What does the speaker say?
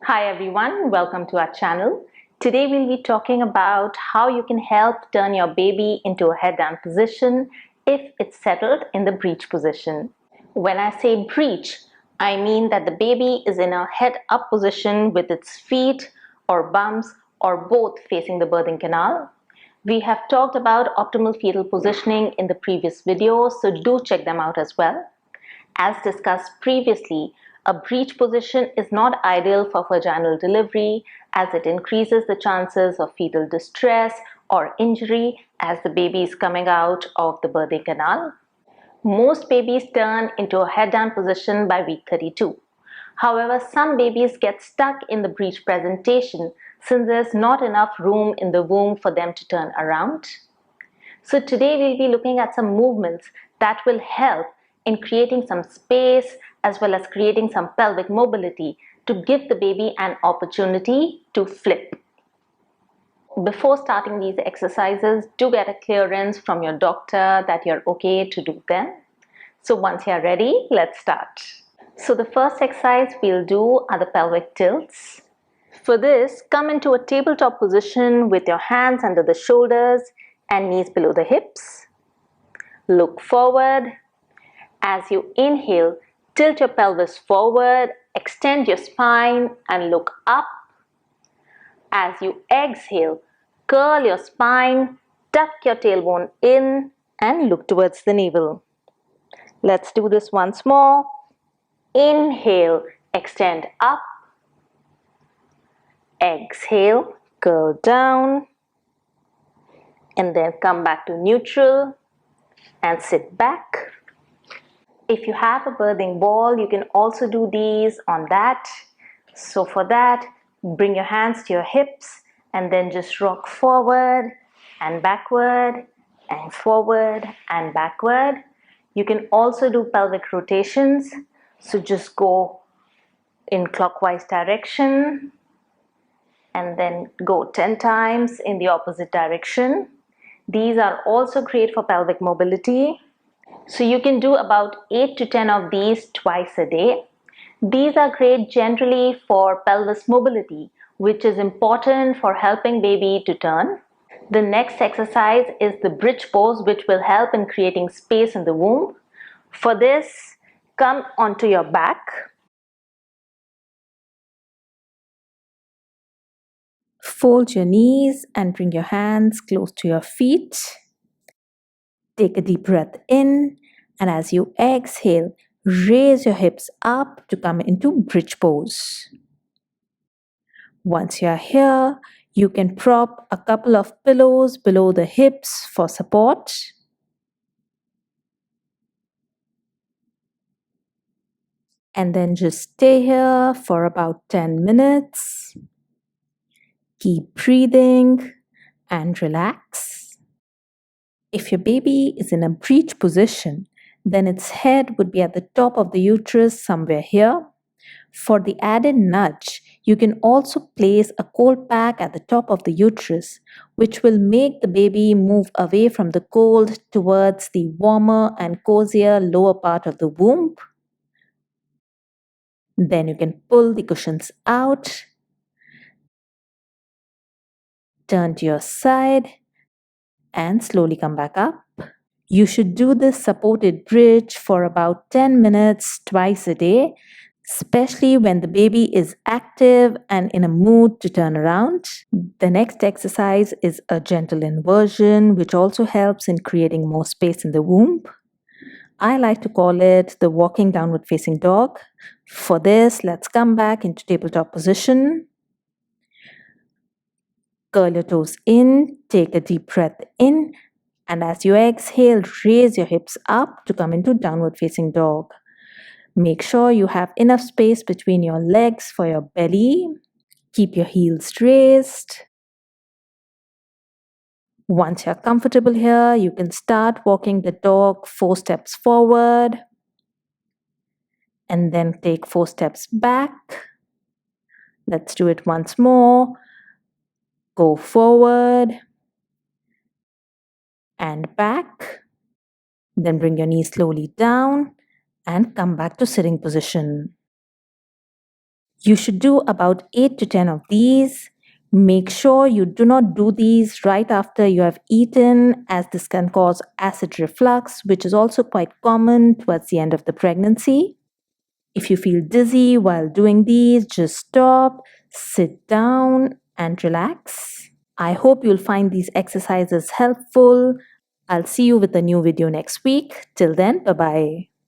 Hi everyone, welcome to our channel. Today we'll be talking about how you can help turn your baby into a head down position if it's settled in the breech position. When I say breech, I mean that the baby is in a head up position with its feet or bums or both facing the birthing canal. We have talked about optimal fetal positioning in the previous video, so do check them out as well. As discussed previously, a breech position is not ideal for vaginal delivery as it increases the chances of fetal distress or injury as the baby is coming out of the birthing canal. Most babies turn into a head down position by week 32. However, some babies get stuck in the breech presentation since there's not enough room in the womb for them to turn around. So today we'll be looking at some movements that will help in creating some space as well as creating some pelvic mobility to give the baby an opportunity to flip. Before starting these exercises, do get a clearance from your doctor that you're okay to do them. So once you're ready, let's start. So the first exercise we'll do are the pelvic tilts. For this, come into a tabletop position with your hands under the shoulders and knees below the hips. Look forward. As you inhale, tilt your pelvis forward, extend your spine and look up. As you exhale, curl your spine, tuck your tailbone in and look towards the navel. Let's do this once more. Inhale, extend up. Exhale, curl down. And then come back to neutral and sit back. If you have a birthing ball, you can also do these on that. So for that, bring your hands to your hips and then just rock forward and backward and forward and backward. You can also do pelvic rotations. So just go in clockwise direction and then go 10 times in the opposite direction. These are also great for pelvic mobility. So you can do about 8 to 10 of these twice a day. These are great generally for pelvis mobility, which is important for helping baby to turn. The next exercise is the bridge pose, which will help in creating space in the womb. For this, come onto your back. Fold your knees and bring your hands close to your feet. Take a deep breath in, and as you exhale, raise your hips up to come into bridge pose. Once you're here, you can prop a couple of pillows below the hips for support. And then just stay here for about 10 minutes. Keep breathing and relax. If your baby is in a breech position, then its head would be at the top of the uterus somewhere here. For the added nudge, you can also place a cold pack at the top of the uterus, which will make the baby move away from the cold towards the warmer and cozier lower part of the womb. Then you can pull the cushions out, turn to your side, and slowly come back up. You should do this supported bridge for about 10 minutes twice a day, especially when the baby is active and in a mood to turn around. The next exercise is a gentle inversion, which also helps in creating more space in the womb. I like to call it the walking downward facing dog. For this, let's come back into tabletop position. Curl your toes in, take a deep breath in, and as you exhale, raise your hips up to come into downward facing dog. Make sure you have enough space between your legs for your belly. Keep your heels raised. Once you're comfortable here, you can start walking the dog 4 steps forward and then take 4 steps back. Let's do it once more. Go forward and back. Then bring your knees slowly down and come back to sitting position. You should do about 8 to 10 of these. Make sure you do not do these right after you have eaten, as this can cause acid reflux, which is also quite common towards the end of the pregnancy. If you feel dizzy while doing these, just stop, sit down, and relax. I hope you'll find these exercises helpful. I'll see you with a new video next week. Till then, bye bye.